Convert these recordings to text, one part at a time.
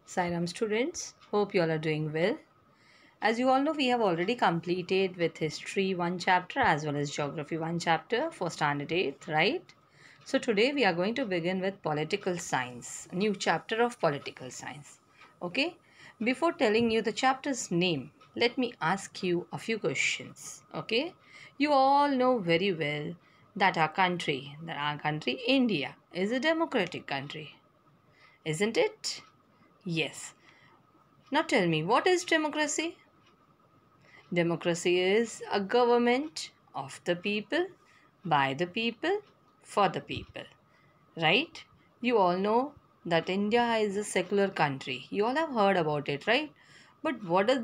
Sairam students, hope you all are doing well. As you all know, we have already completed with history one chapter as well as geography one chapter for standard 8th, right? So today we are going to begin with political science, a new chapter of political science. Okay? Before telling you the chapter's name, let me ask you a few questions. Okay? You all know very well that our country, India, is a democratic country, isn't it? Yes. Now tell me, what is democracy? Democracy is a government of the people, by the people, for the people. Right? You all know that India is a secular country. You all have heard about it, right? But what does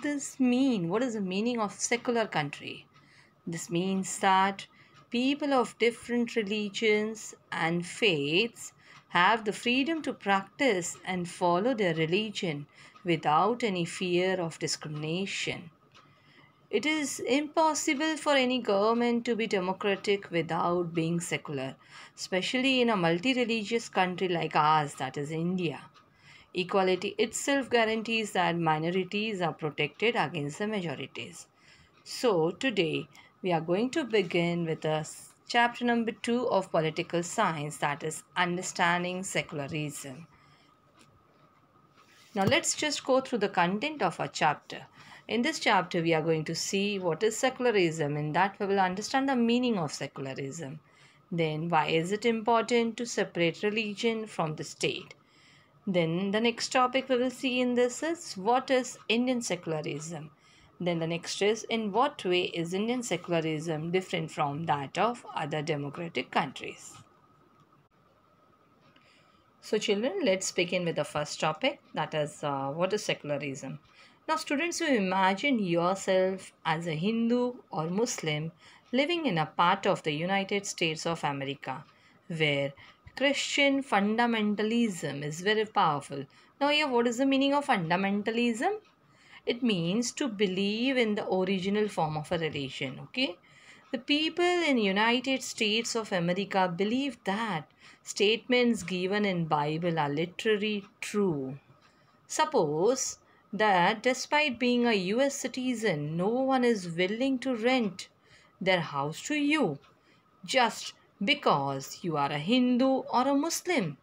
this mean? What is the meaning of secular country? This means that people of different religions and faiths have the freedom to practice and follow their religion without any fear of discrimination. It is impossible for any government to be democratic without being secular, especially in a multi religious country like ours, that is India. Equality itself guarantees that minorities are protected against the majorities. So, today we are going to begin with chapter number 2 of political science, that is understanding secularism. Now, let's just go through the content of our chapter. In this chapter, we are going to see what is secularism, and that we will understand the meaning of secularism. Then, why is it important to separate religion from the state? Then, the next topic we will see in this is what is Indian secularism? Then, the next is in what way is Indian secularism different from that of other democratic countries? So, children, let's begin with the first topic, that is what is secularism. Now, students, you imagine yourself as a Hindu or Muslim living in a part of the United States of America where Christian fundamentalism is very powerful. Now, here, what is the meaning of fundamentalism? It means to believe in the original form of a religion. Okay, the people in United States of America believe that statements given in Bible are literally true. Suppose that despite being a US citizen, no one is willing to rent their house to you just because you are a Hindu or a Muslim.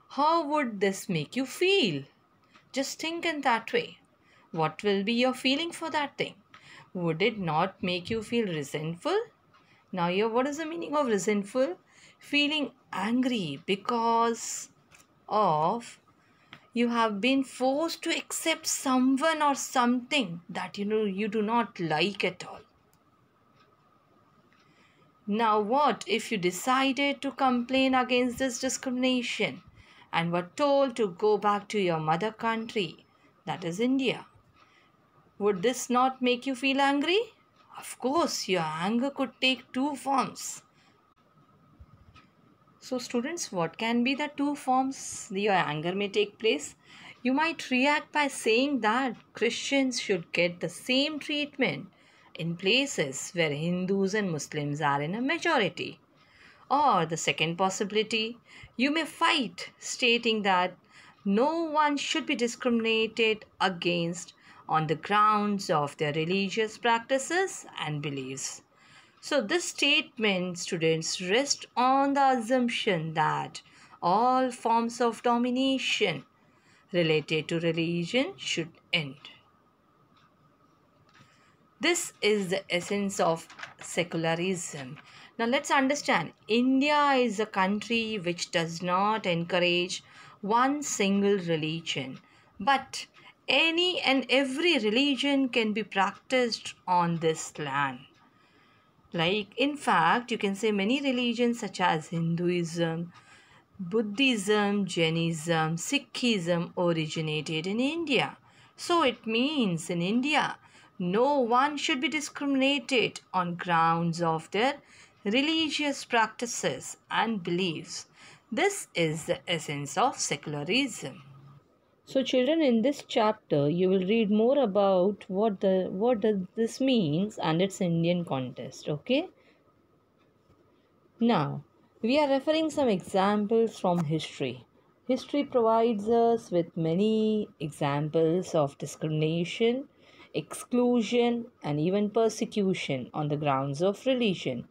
How would this make you feel? Just think in that way. What will be your feeling for that thing? Would it not make you feel resentful? Now, here, what is the meaning of resentful? Feeling angry because of you have been forced to accept someone or something that you do not like at all. Now, what if you decided to complain against this discrimination and were told to go back to your mother country, that is India? Would this not make you feel angry? Of course, your anger could take two forms. So, students, what can be the two forms your anger may take place? You might react by saying that Christians should get the same treatment in places where Hindus and Muslims are in a majority. Or the second possibility, you may fight, stating that no one should be discriminated against on the grounds of their religious practices and beliefs. So, this statement, students, rest on the assumption that all forms of domination related to religion should end. This is the essence of secularism. Now, let's understand India is a country which does not encourage one single religion, but any and every religion can be practiced on this land. Like, in fact, you can say many religions such as Hinduism, Buddhism, Jainism, Sikhism originated in India. So it means in India, no one should be discriminated on grounds of their religious practices and beliefs. This is the essence of secularism. So, children, in this chapter, you will read more about what does this means and its Indian context. Okay. Now, we are referring some examples from history. History provides us with many examples of discrimination, exclusion, and even persecution on the grounds of religion.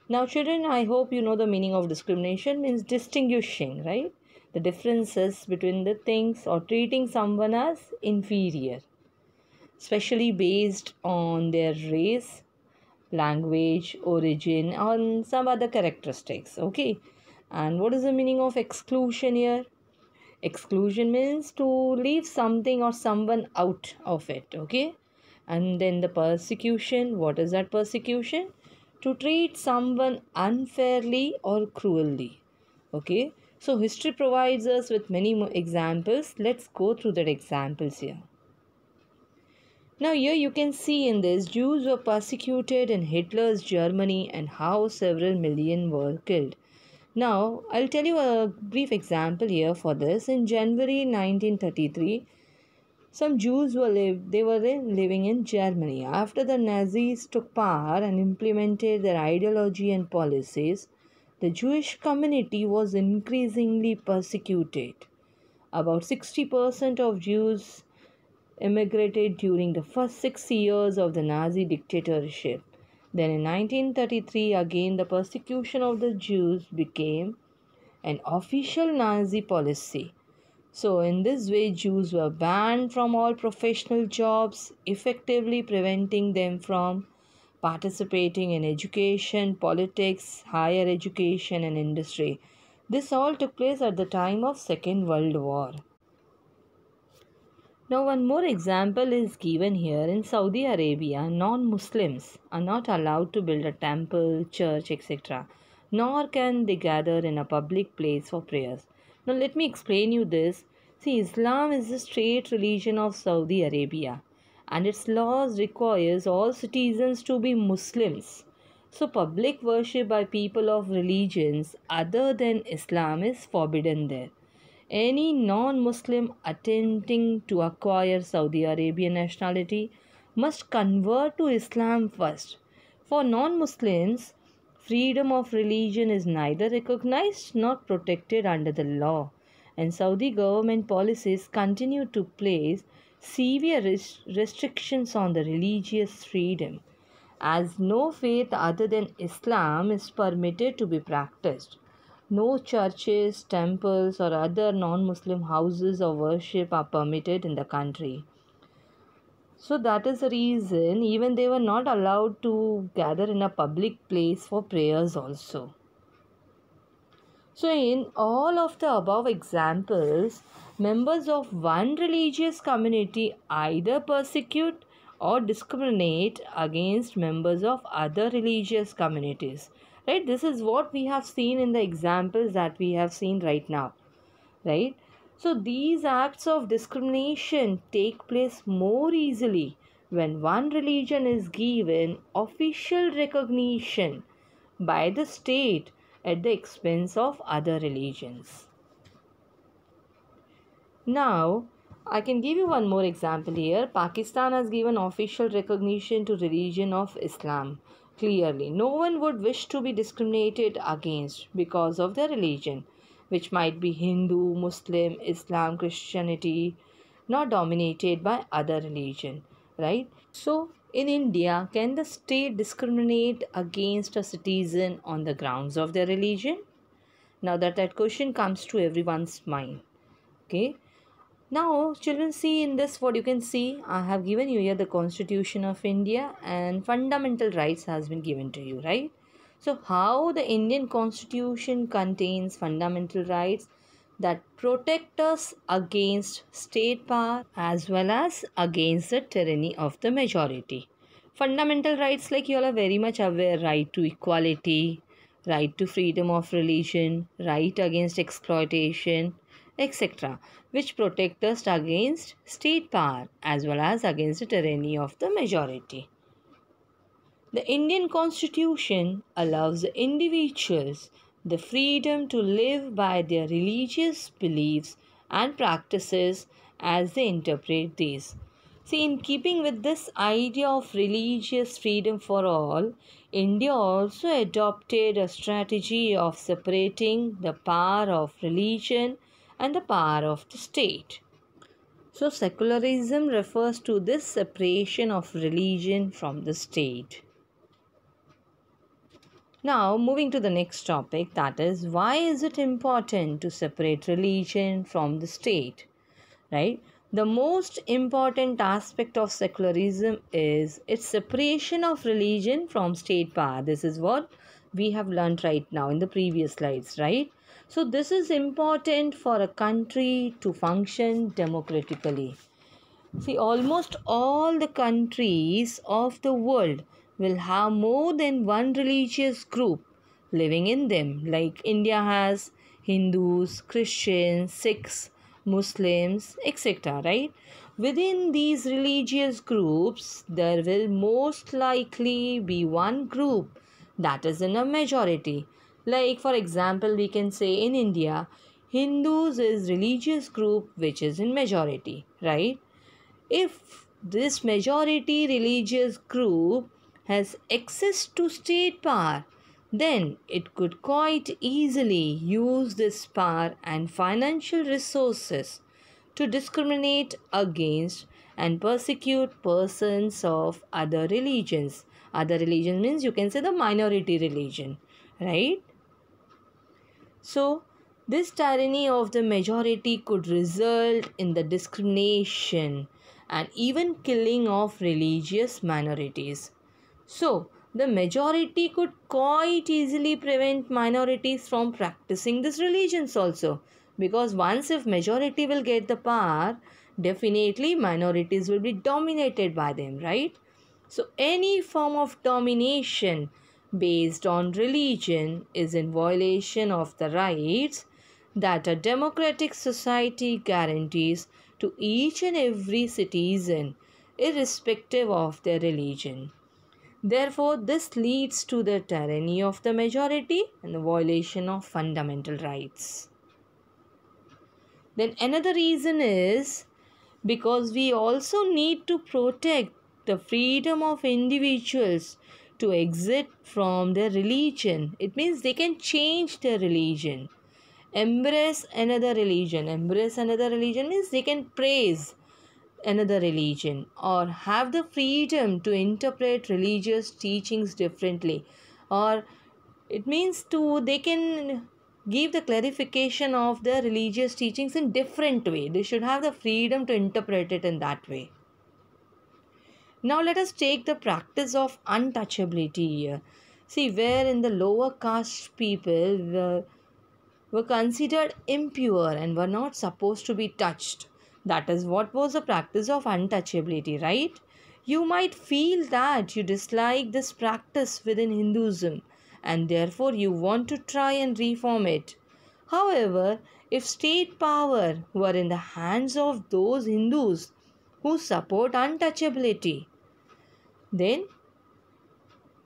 Now, children, I hope you know the meaning of discrimination means distinguishing, right? The differences between the things or treating someone as inferior, especially based on their race, language, origin, or some other characteristics. Okay. And what is the meaning of exclusion here? Exclusion means to leave something or someone out of it. Okay. And then the persecution. What is that persecution? To treat someone unfairly or cruelly. Okay. So history provides us with many more examples. Let's go through that examples here. Now, here you can see in this Jews were persecuted in Hitler's Germany and how several million were killed. Now, I'll tell you a brief example here for this. In January 1933, some Jews were living in Germany. After the Nazis took power and implemented their ideology and policies, the Jewish community was increasingly persecuted. About 60% of Jews immigrated during the first 6 years of the Nazi dictatorship. Then in 1933, again, the persecution of the Jews became an official Nazi policy. So, in this way, Jews were banned from all professional jobs, effectively preventing them from participating in education, politics, higher education, and industry. This all took place at the time of Second World War. Now, one more example is given here. In Saudi Arabia, non Muslims are not allowed to build a temple, church, etc., nor can they gather in a public place for prayers. Now, let me explain you this. See, Islam is the state religion of Saudi Arabia, and its laws requires all citizens to be Muslims. So, public worship by people of religions other than Islam is forbidden there. Any non Muslim attempting to acquire Saudi Arabian nationality must convert to Islam first. For non Muslims, freedom of religion is neither recognized nor protected under the law, and Saudi government policies continue to place severe restrictions on the religious freedom, as no faith other than Islam is permitted to be practiced. No churches, temples, or other non Muslim houses of worship are permitted in the country. So, that is the reason even they were not allowed to gather in a public place for prayers, also. So, in all of the above examples, members of one religious community either persecute or discriminate against members of other religious communities. Right? This is what we have seen in the examples that we have seen right now. Right? So, these acts of discrimination take place more easily when one religion is given official recognition by the state at the expense of other religions. Now, I can give you one more example here. Pakistan has given official recognition to religion of Islam. Clearly, no one would wish to be discriminated against because of their religion, which might be Hindu, Muslim, Islam, Christianity, not dominated by other religion, right? So, in India, can the state discriminate against a citizen on the grounds of their religion? Now that question comes to everyone's mind. Okay. Now, children, see in this what you can see. I have given you here the Constitution of India and fundamental rights has been given to you, right? So, how the Indian Constitution contains fundamental rights that protect us against state power as well as against the tyranny of the majority. Fundamental rights, like you all are very much aware, right to equality, right to freedom of religion, right against exploitation, etc., which protect us against state power as well as against the tyranny of the majority. The Indian Constitution allows the individuals the freedom to live by their religious beliefs and practices as they interpret these. See, in keeping with this idea of religious freedom for all, India also adopted a strategy of separating the power of religion and the power of the state. So secularism refers to this separation of religion from the state. Now, moving to the next topic, that is, why is it important to separate religion from the state? Right? The most important aspect of secularism is its separation of religion from state power. This is what we have learned right now in the previous slides, right? So, this is important for a country to function democratically. See, almost all the countries of the world will have more than one religious group living in them. Like India has Hindus, Christians, Sikhs, Muslims, etc. Right? Within these religious groups, there will most likely be one group that is in a majority. Like for example, we can say in India, Hindus is religious group which is in majority, right? If this majority religious group has access to state power, then it could quite easily use this power and financial resources to discriminate against and persecute persons of other religions. Other religion means you can say the minority religion, right? So, this tyranny of the majority could result in the discrimination and even killing of religious minorities. So, the majority could quite easily prevent minorities from practicing these religions also. Because once if majority will get the power, definitely minorities will be dominated by them, right? So, any form of domination based on religion is in violation of the rights that a democratic society guarantees to each and every citizen, irrespective of their religion. Therefore, this leads to the tyranny of the majority and the violation of fundamental rights. Then, another reason is because we also need to protect the freedom of individuals to exit from their religion. It means they can change their religion, embrace another religion. Embrace another religion means they can praise another religion or have the freedom to interpret religious teachings differently, or it means to they can give the clarification of their religious teachings in different way. They should have the freedom to interpret it in that way. Now let us take the practice of untouchability here. See, where in the lower caste people were considered impure and were not supposed to be touched. That is what was the practice of untouchability, right? You might feel that you dislike this practice within Hinduism and therefore you want to try and reform it. However, if state power were in the hands of those Hindus who support untouchability, then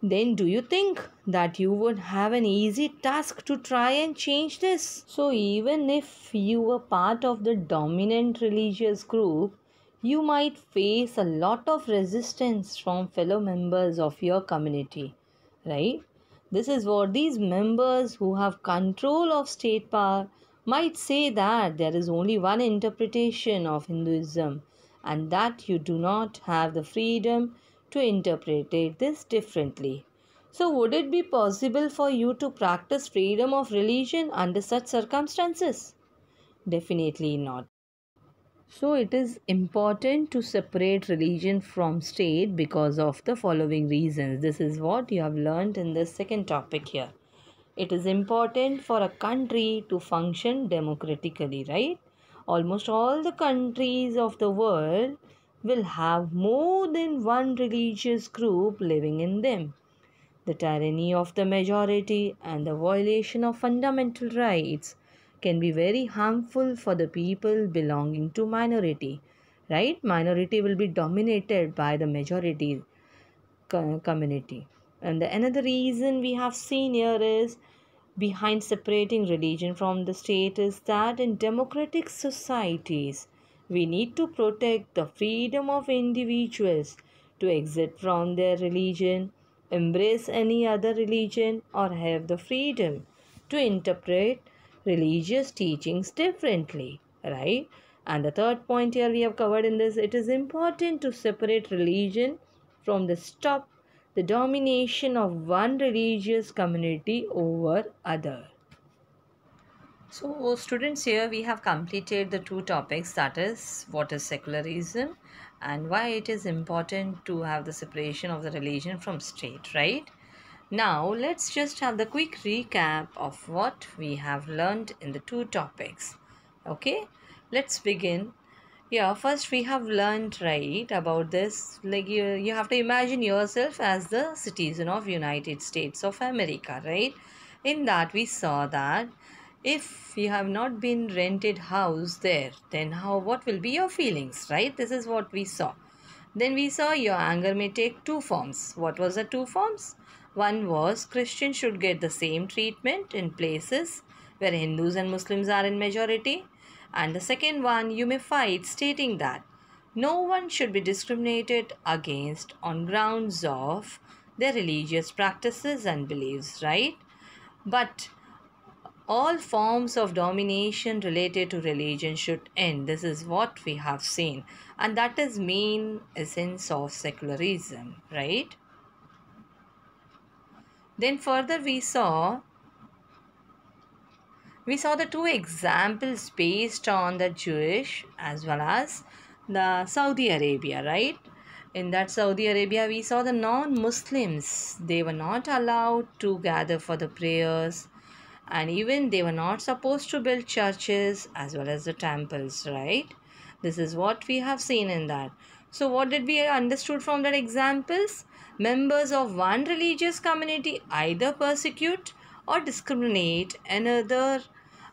do you think that you would have an easy task to try and change this? So, even if you were part of the dominant religious group, you might face a lot of resistance from fellow members of your community, right? This is what these members who have control of state power might say, that there is only one interpretation of Hinduism and that you do not have the freedom to interpret this differently. So, would it be possible for you to practice freedom of religion under such circumstances? Definitely not. So, it is important to separate religion from state because of the following reasons. This is what you have learned in the second topic here. It is important for a country to function democratically, right? Almost all the countries of the world will have more than one religious group living in them. The tyranny of the majority and the violation of fundamental rights can be very harmful for the people belonging to minority, right? Minority will be dominated by the majority community. And another reason we have seen here is behind separating religion from the state is that in democratic societies, we need to protect the freedom of individuals to exit from their religion, embrace any other religion, or have the freedom to interpret religious teachings differently, right? And the third point here we have covered in this, it is important to separate religion from the domination of one religious community over other. So, students, here we have completed the two topics, that is, what is secularism and why it is important to have the separation of the religion from state, right? Now, let's just have the quick recap of what we have learned in the two topics. Okay, let's begin. Yeah, first we have learned, right, about this. Like you have to imagine yourself as the citizen of United States of America, right? In that we saw that if you have not been rented house there, then what will be your feelings, right? This is what we saw. Then we saw your anger may take two forms. What was the two forms? One was Christians should get the same treatment in places where Hindus and Muslims are in majority. And the second one, you may fight stating that no one should be discriminated against on grounds of their religious practices and beliefs, right? But all forms of domination related to religion should end. This is what we have seen. And that is main essence of secularism, right? Then further we saw the two examples based on the Jewish as well as the Saudi Arabia, right? In that Saudi Arabia, we saw the non-Muslims. They were not allowed to gather for the prayers, and even they were not supposed to build churches as well as the temples, right? This is what we have seen in that. So what did we understood from that examples? Members of one religious community either persecute or discriminate another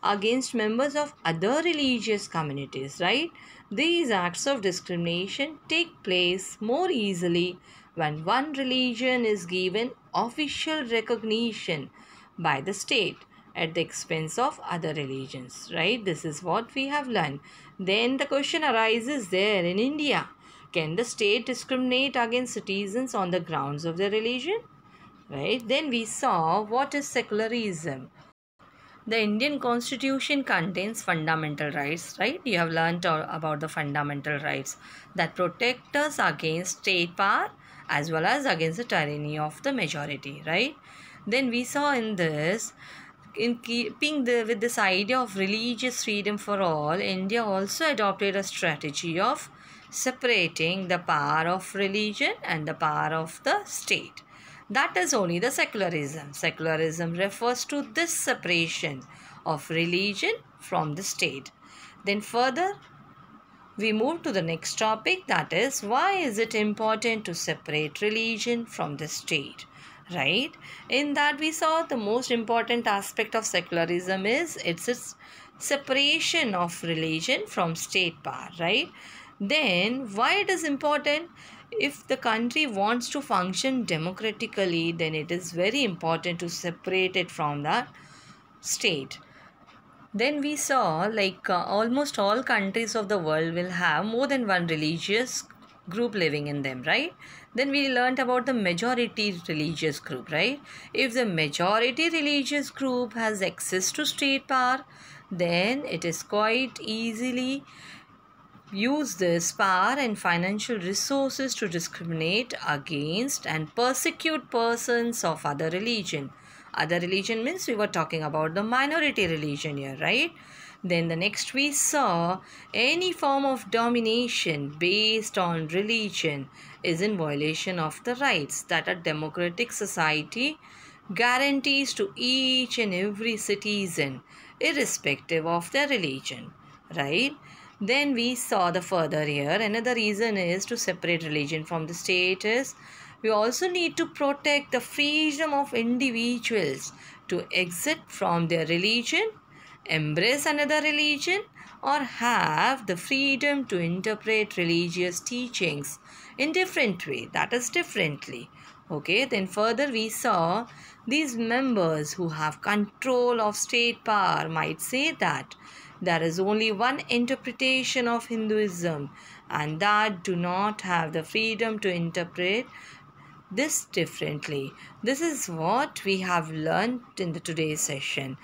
against members of other religious communities, right? These acts of discrimination take place more easily when one religion is given official recognition by the state at the expense of other religions, right? This is what we have learned. Then the question arises there in India. Can the state discriminate against citizens on the grounds of their religion? Right? Then we saw what is secularism. The Indian Constitution contains fundamental rights, right? You have learned about the fundamental rights that protect us against state power as well as against the tyranny of the majority, right? Then we saw in this, in keeping with this idea of religious freedom for all, India also adopted a strategy of separating the power of religion and the power of the state. That is only the secularism. Secularism refers to this separation of religion from the state. Then further, we move to the next topic, that is, why is it important to separate religion from the state? Right? In that we saw the most important aspect of secularism is its separation of religion from state power, right? Then why it is important? If the country wants to function democratically, then it is very important to separate it from the state. Then we saw almost all countries of the world will have more than one religious group living in them, right? Then we learned about the majority religious group, right? If the majority religious group has access to state power, then it is quite easily use this power and financial resources to discriminate against and persecute persons of other religion. Other religion means we were talking about the minority religion here, right? Then the next we saw any form of domination based on religion is in violation of the rights that a democratic society guarantees to each and every citizen irrespective of their religion, right? Then we saw the further here. Another reason is to separate religion from the state is we also need to protect the freedom of individuals to exit from their religion, embrace another religion, or have the freedom to interpret religious teachings in different way, that is differently. Okay, then further we saw these members who have control of state power might say that there is only one interpretation of Hinduism and that do not have the freedom to interpret this differently. This is what we have learned in the today's session.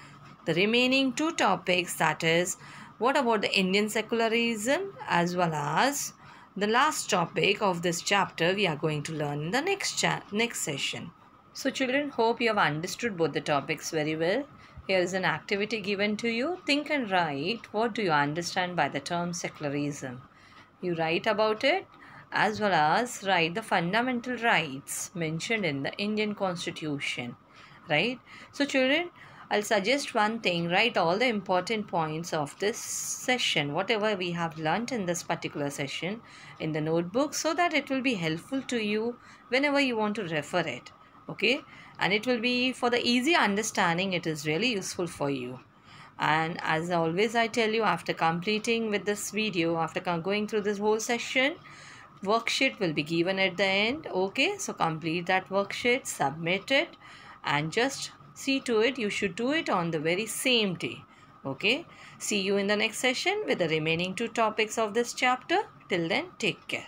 the remaining two topics, that is, what about the Indian secularism, as well as the last topic of this chapter we are going to learn in the next session. So children, hope you have understood both the topics very well. Here is an activity given to you. Think and write, what do you understand by the term secularism? You write about it, as well as write the fundamental rights mentioned in the Indian Constitution. Right? So children, I'll suggest one thing. Write all the important points of this session, whatever we have learnt in this particular session, in the notebook, so that it will be helpful to you whenever you want to refer it. Okay? And it will be for the easy understanding. It is really useful for you. And as always I tell you, after completing with this video, after going through this whole session, worksheet will be given at the end. Okay, so complete that worksheet, submit it, and just see to it you should do it on the very same day. Okay, see you in the next session with the remaining two topics of this chapter. Till then, take care.